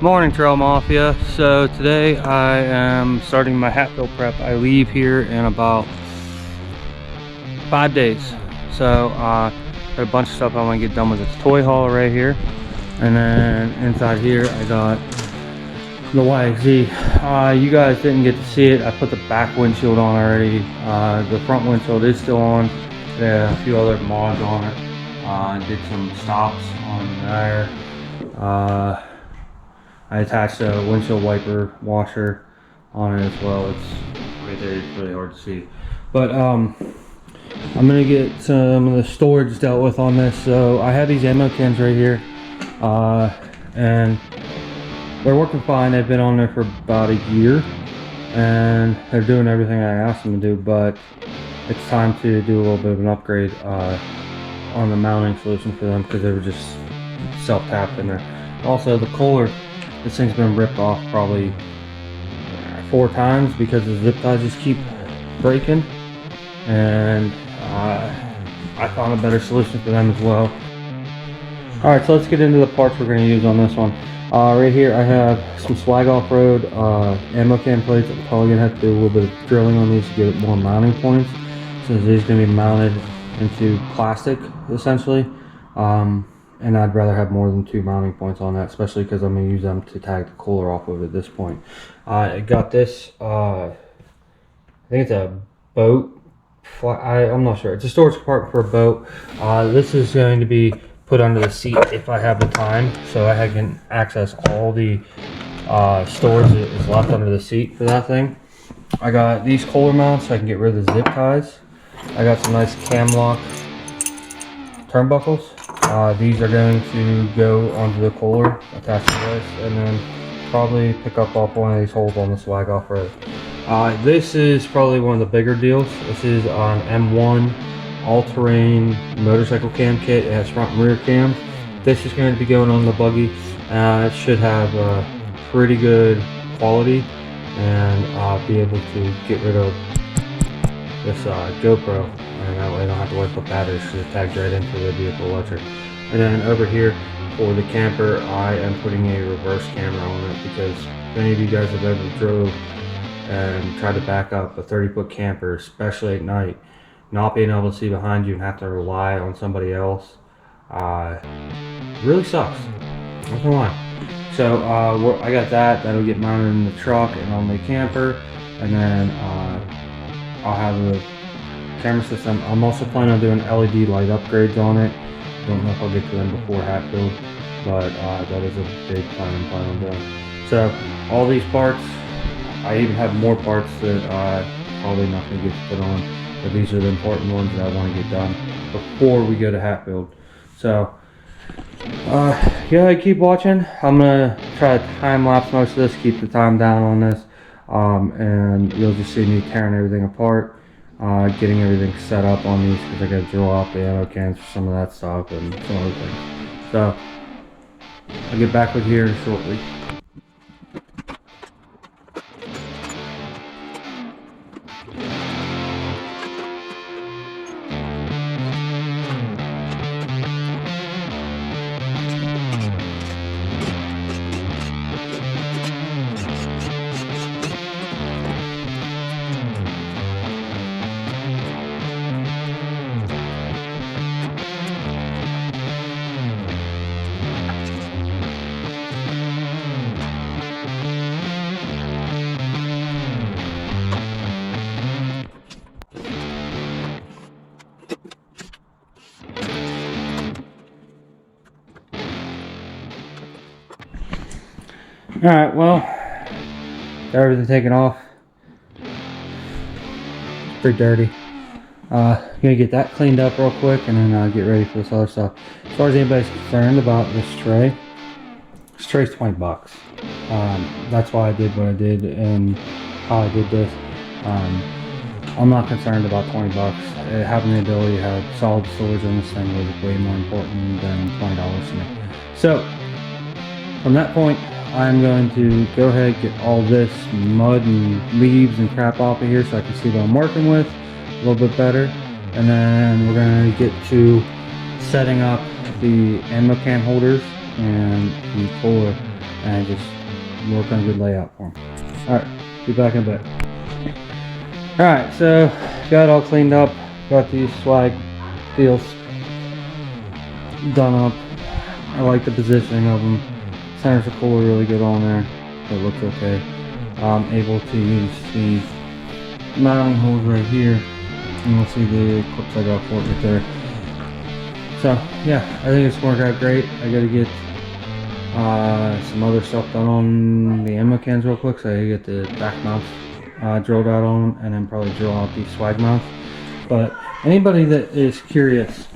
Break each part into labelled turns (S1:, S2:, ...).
S1: Morning, Trail Mafia. So today I am starting my Hatfield prep. I leave here in about 5 days. So got a bunch of stuff I want to get done with this toy haul right here. And then inside here I got the YXZ. You guys didn't get to see it. I put the back windshield on already. The front windshield is still on. There are a few other mods on it. Did some stops on there. I attached a windshield wiper washer on it as well. It's right there, it's really hard to see. But I'm gonna get some of the storage dealt with on this. So I have these ammo cans right here, and they're working fine. They've been on there for about a year, and they're doing everything I asked them to do, but it's time to do a little bit of an upgrade on the mounting solution for them, because they were just self-tapped in there. Also, the cooler, this thing's been ripped off probably 4 times because the zip ties just keep breaking, and I found a better solution for them as well. Alright, so let's get into the parts we're going to use on this one. Right here I have some Swag Off-Road ammo can plates. I'm probably going to have to do a little bit of drilling on these to get more mounting points, since these are going to be mounted into plastic essentially. And I'd rather have more than 2 mounting points on that, especially because I'm going to use them to tag the cooler off of at this point. I got this, I think it's a boat, I'm not sure. It's a storage compartment for a boat. This is going to be put under the seat if I have the time, so I can access all the storage that is left under the seat for that thing. I got these cooler mounts so I can get rid of the zip ties. I got some nice cam lock turnbuckles. These are going to go onto the cooler attached to this, and then probably pick up off one of these holes on the Swag Off-Road. This is probably one of the bigger deals. This is an M1 all-terrain motorcycle cam kit. It has front and rear cams. This is going to be going on the buggy. It should have pretty good quality, and be able to get rid of this GoPro, and that way I don't have to worry about batteries, because it tags right into the vehicle electric. And then over here for the camper, I am putting a reverse camera on it, because if any of you guys have ever drove and tried to back up a 30-foot camper, especially at night, not being able to see behind you and have to rely on somebody else, really sucks. Not gonna lie. So I got that. That'll get mounted in the truck and on the camper, and then I'll have a camera system. I'm also planning on doing LED light upgrades on it. Don't know if I'll get to them before Hatfield, but that is a big plan I'm planning on doing. So all these parts, I even have more parts that probably not going to get put on, but these are the important ones that I want to get done before we go to Hatfield. So yeah, keep watching. I'm going to try to time lapse most of this, keep the time down on this, and you'll just see me tearing everything apart. Getting everything set up on these, because I got to drill out the ammo cans for some of that stuff and some other things. So I'll get back with you here shortly. Alright, well, got everything taken off. It's pretty dirty. Gonna get that cleaned up real quick, and then get ready for this other stuff. As far as anybody's concerned about this tray's $20. That's why I did what I did and how I did this. I'm not concerned about $20. Having the ability to have solid storage on this thing was way more important than $20 to me. So, from that point, I'm going to go ahead, get all this mud and leaves and crap off of here so I can see what I'm working with a little bit better. And then we're going to get to setting up the ammo can holders and the cooler. and just work on a good layout for them. Alright, be back in a bit. Alright, so got it all cleaned up, got these swag deals done up. I like the positioning of them. Centers the cooler really good on there. It looks okay. I'm able to use the mounting holes right here, and we'll see the clips I got for it right there. So yeah, I think it's worked out great. I gotta get some other stuff done on the ammo cans real quick, so I gotta get the back mounts drilled out on them, and then probably drill out these swag mounts. But anybody that is curious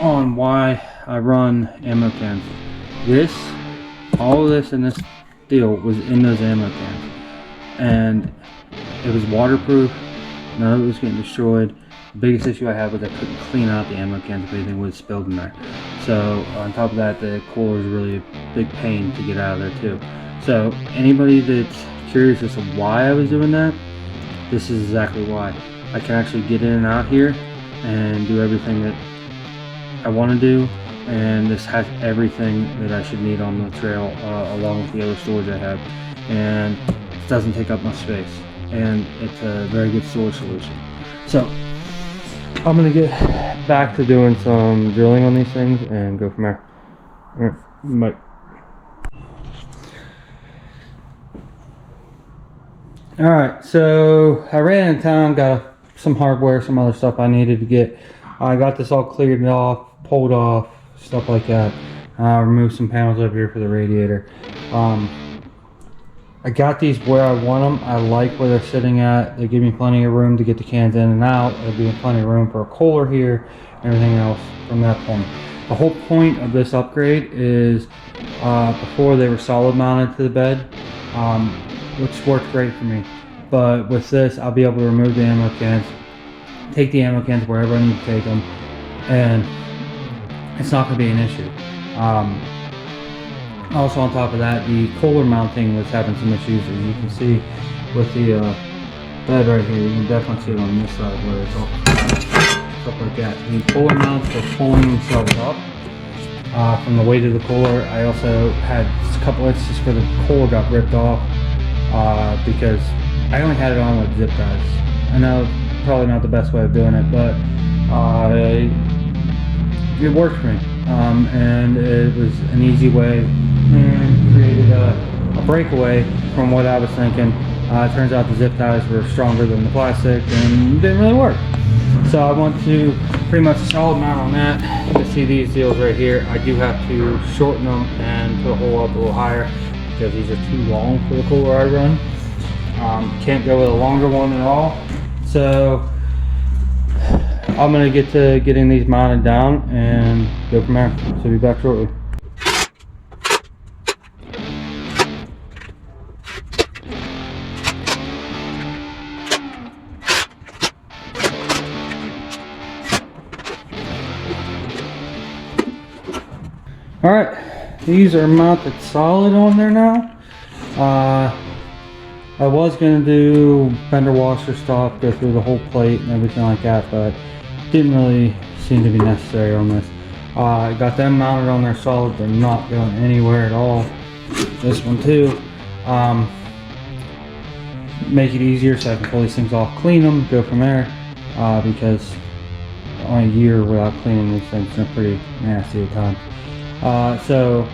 S1: on why I run ammo cans, all of this in this deal was in those ammo cans, and it was waterproof. None of it was getting destroyed. The biggest issue I had was I couldn't clean out the ammo cans if anything was spilled in there. So on top of that, the cooler is really a big pain to get out of there too. So anybody that's curious as to why I was doing that, this is exactly why. I can actually get in and out here and do everything that I want to do, and this has everything that I should need on the trail, along with the other storage I have, and it doesn't take up much space, and it's a very good storage solution. So I'm gonna get back to doing some drilling on these things and go from there. Bye. Alright, so I ran in town, got some hardware, some other stuff I needed to get. I got this all cleared off, pulled off, stuff like that. Removed some panels over here for the radiator. I got these where I want them. I like where they're sitting at. They give me plenty of room to get the cans in and out. There'll be plenty of room for a cooler here, everything else from that point. The whole point of this upgrade is before they were solid mounted to the bed, which worked great for me. But with this, I'll be able to remove the ammo cans, take the ammo cans wherever I need to take them, and it's not going to be an issue. Also on top of that, the cooler mounting was having some issues, as you can see with the bed right here. You can definitely see it on this side where it's all stuff like that. The cooler mounts are pulling themselves up from the weight of the cooler. I also had a couple instances where the cooler got ripped off because I only had it on with zip ties. I know probably not the best way of doing it, but it worked for me, and it was an easy way and created a breakaway from what I was thinking. It turns out the zip ties were stronger than the plastic and didn't really work. So I want to pretty much solid mount on that. You can see these deals right here. I do have to shorten them and put a hole up a little higher because these are too long for the cooler I run. Can't go with a longer one at all. So I'm going to get to getting these mounted down and go from there. So be back shortly. Alright, these are mounted solid on there now. I was going to do fender washer stuff, go through the whole plate and everything like that, but didn't really seem to be necessary on this. I got them mounted on there solid. They're not going anywhere at all. This one too. Make it easier so I can pull these things off, clean them, go from there, because on a year without cleaning these things, they're pretty nasty at times. So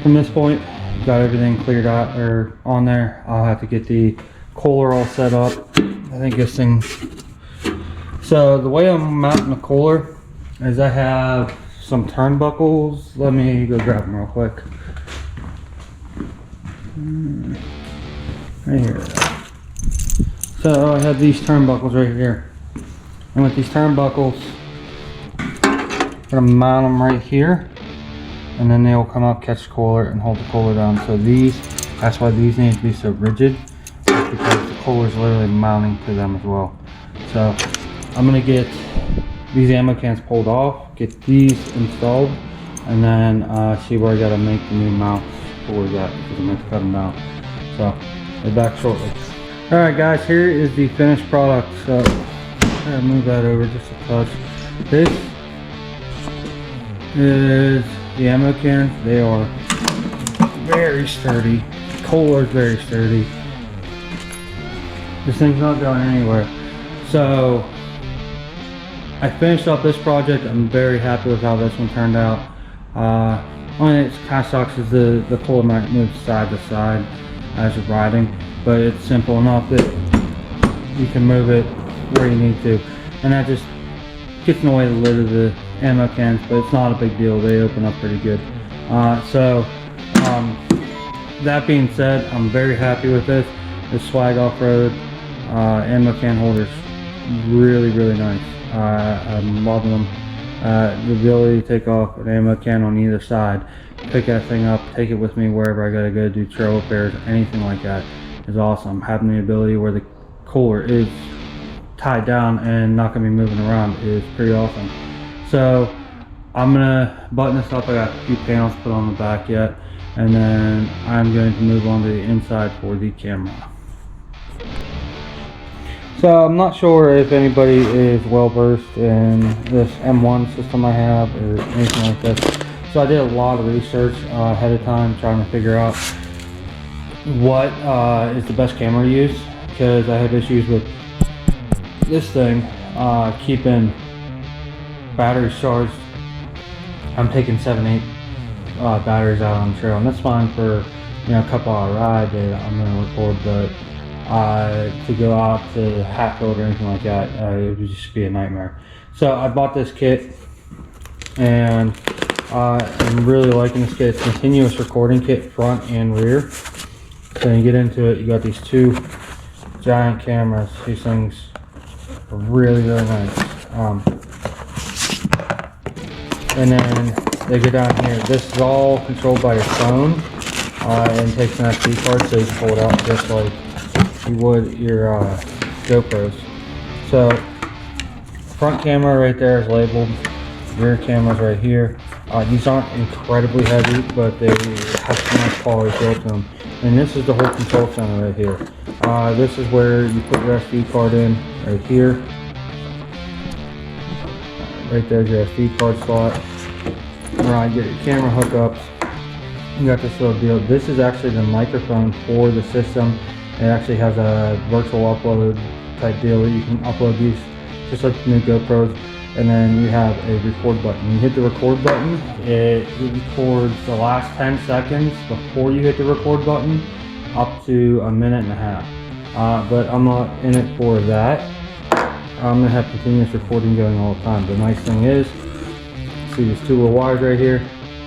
S1: from this point, got everything cleared out or on there. I'll have to get the cooler all set up. I think this thing, so the way I'm mounting the cooler is I have some turnbuckles. Let me go grab them real quick. Right here. So I have these turnbuckles right here, and with these turnbuckles I'm gonna mount them right here, and then they'll come up, catch the cooler, and hold the cooler down. So that's why these need to be so rigid, because the cooler is literally mounting to them as well. So I'm gonna get these ammo cans pulled off, get these installed, and then see where I gotta make the new mounts for that, because I'm gonna cut them down. So we'll be back shortly. Alright guys, here is the finished product. So I'm gonna move that over just a touch. This is the ammo cans. They are very sturdy. Kohler's very sturdy. This thing's not going anywhere. So I finished up this project. I'm very happy with how this one turned out. Only it kind of sucks is the Kohler might move side to side as you're riding, but it's simple enough that you can move it where you need to, and that just gets in the way of the lid of the ammo cans, but it's not a big deal. They open up pretty good. That being said, I'm very happy with this. This Swag Off-Road ammo can holder's really nice. I'm loving them. The ability to take off an ammo can on either side, pick that thing up, take it with me wherever I gotta go do trail repairs, anything like that is awesome. Having the ability where the Kohler is tied down and not gonna be moving around is pretty awesome. So I'm gonna button this up. I got a few panels put on the back yet, and then I'm going to move on to the inside for the camera. So I'm not sure if anybody is well versed in this M1 system I have or anything like this. So I did a lot of research ahead of time trying to figure out what is the best camera to use, because I have issues with this thing keeping batteries charged. I'm taking 7-8 batteries out on the trail, and that's fine for a couple hour ride that I'm going to record, but to go out to Hatfield or anything like that, it would just be a nightmare. So I bought this kit, and I'm really liking this kit. It's a continuous recording kit, front and rear. So when you get into it, you got these two giant cameras. These things are really nice. And then they go down here. This is all controlled by your phone, and takes an SD card, so you can pull it out just like you would your GoPros. So front camera right there is labeled, rear camera's right here. These aren't incredibly heavy, but they have some nice quality built to them. And this is the whole control center right here. This is where you put your SD card in, right here. Right there's your SD card slot. Alright, get your camera hookups. You got this little deal. This is actually the microphone for the system. It actually has a virtual upload type deal that you can upload these just like the new GoPros. And then you have a record button. When you hit the record button, it records the last 10 seconds before you hit the record button up to a minute and a half. But I'm not in it for that. I'm going to have continuous recording going all the time. The nice thing is, see these two little wires right here?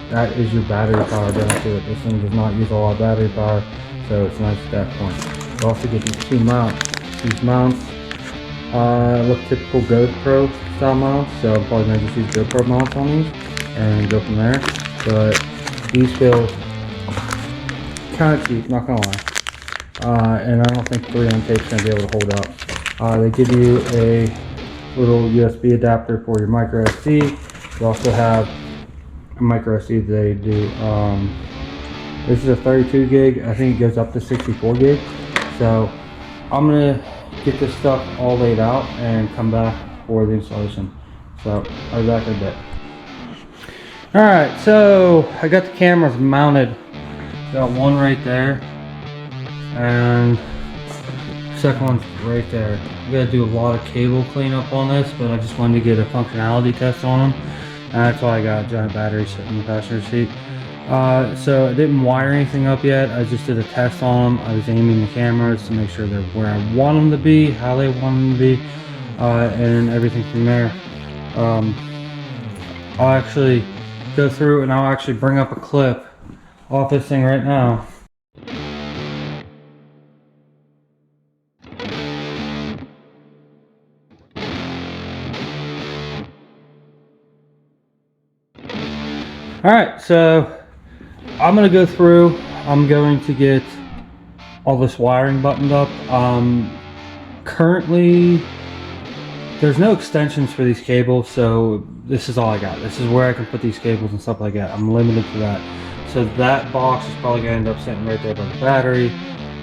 S1: That is your battery power down to it. This thing does not use a lot of battery power, so it's nice at that point. You also get these two mounts. These mounts look typical GoPro style mounts, so I'm probably going to just use GoPro mounts on these and go from there. But these feel kind of cheap, not going to lie. And I don't think 3M tape's going to be able to hold up. They give you a little USB adapter for your micro SD. You also have a micro SD they do. This is a 32 gig. I think it goes up to 64 gig. So I'm going to get this stuff all laid out and come back for the installation. So I'll be back in a bit. Alright, so I got the cameras mounted. Got one right there, and second one's right there. I gotta do a lot of cable cleanup on this, but I just wanted to get a functionality test on them, and that's why I got a giant battery sitting in the passenger seat. So I didn't wire anything up yet. I just did a test on them. I was aiming the cameras to make sure they're where I want them to be, how they want them to be, and everything from there. I'll actually go through and I'll actually bring up a clip off this thing right now. Alright, so I'm going to go through. I'm going to get all this wiring buttoned up. Currently, there's no extensions for these cables, so this is all I got. This is where I can put these cables and stuff like that. I'm limited to that. So that box is probably going to end up sitting right there by the battery.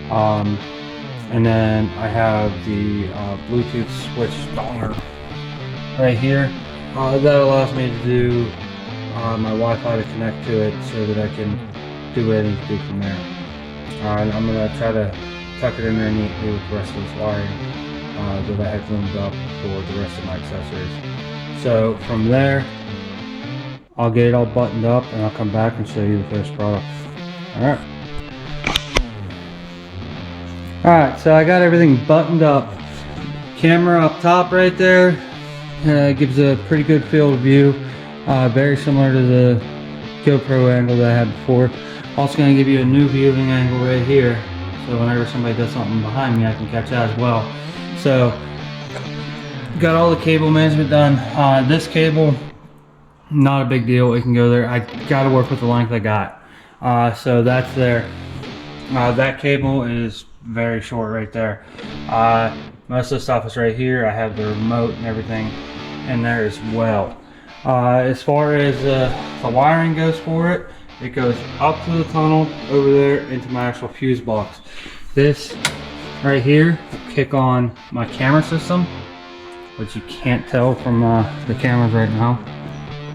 S1: And then I have the Bluetooth switch donger right here. That allows me to do my Wi-Fi to connect to it so that I can do what I need to do from there. And I'm gonna try to tuck it in there neatly with the rest of this wiring that I have loomed up for the rest of my accessories. So from there, I'll get it all buttoned up and I'll come back and show you the finished product. Alright. Alright, so I got everything buttoned up. Camera up top right there. Gives a pretty good field of view. Very similar to the GoPro angle that I had before. Also going to give you a new viewing angle right here. So whenever somebody does something behind me, I can catch that as well. So, got all the cable management done. This cable, not a big deal. It can go there. I got to work with the length I got. So that's there. That cable is very short right there. Most of the stuff is right here. I have the remote and everything in there as well. As far as the wiring goes for it, it goes up to the tunnel over there into my actual fuse box. This right here will kick on my camera system, which you can't tell from the cameras right now,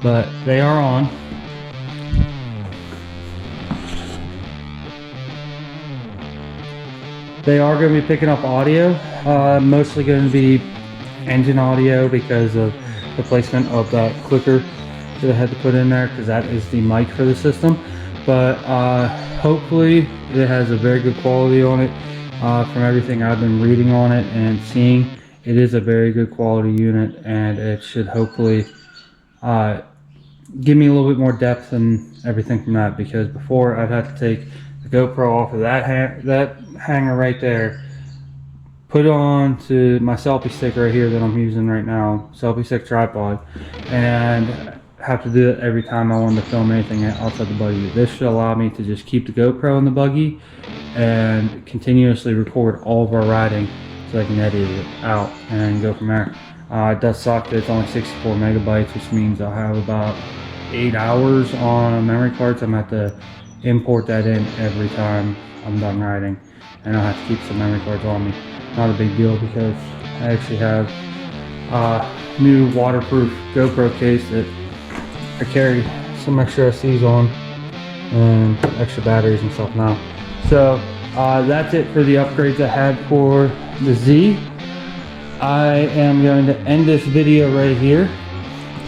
S1: but they are on. They are going to be picking up audio, mostly going to be engine audio because of the placement of that clicker that I had to put in there, because that is the mic for the system. But hopefully it has a very good quality on it. From everything I've been reading on it and seeing, it is a very good quality unit, and it should hopefully give me a little bit more depth and everything from that, because before I'd have to take the GoPro off of that hanger right there, put it on to my selfie stick right here that I'm using right now, selfie stick tripod, and have to do it every time I wanted to film anything outside the buggy. This should allow me to just keep the GoPro in the buggy and continuously record all of our riding, so I can edit it out and go from there. It does suck that it's only 64 megabytes, which means I'll have about 8 hours on a memory card, so I'm going to have to import that in every time I'm done riding, and I'll have to keep some memory cards on me. Not a big deal, because I actually have a new waterproof GoPro case that I carry some extra SDs on and extra batteries and stuff now. So that's it for the upgrades I had for the Z. I am going to end this video right here.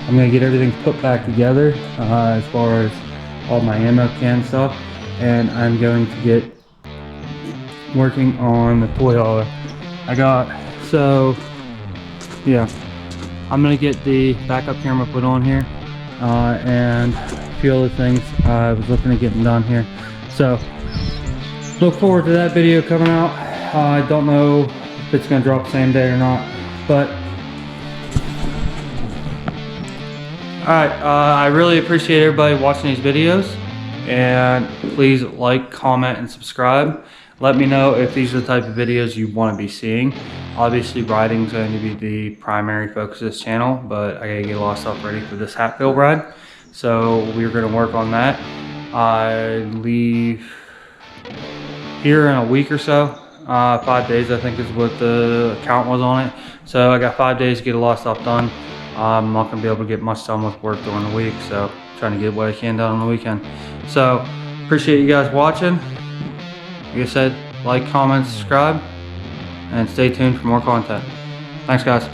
S1: I'm going to get everything put back together as far as all my ammo can stuff, and I'm going to get working on the toy hauler. Yeah, I'm going to get the backup camera put on here and a few other things I was looking at getting done here. So look forward to that video coming out. I don't know if it's going to drop the same day or not, but alright, I really appreciate everybody watching these videos, and please like, comment, and subscribe. Let me know if these are the type of videos you want to be seeing. Obviously riding is going to be the primary focus of this channel, but I gotta get a lot of stuff ready for this Hatfield ride, so we're going to work on that. I leave here in a week or so. 5 days I think is what the count was on it, so I got 5 days to get a lot of stuff done. I'm not going to be able to get much done with work during the week, so trying to get what I can done on the weekend. So appreciate you guys watching. Like I said, like, comment, subscribe, and stay tuned for more content. Thanks guys.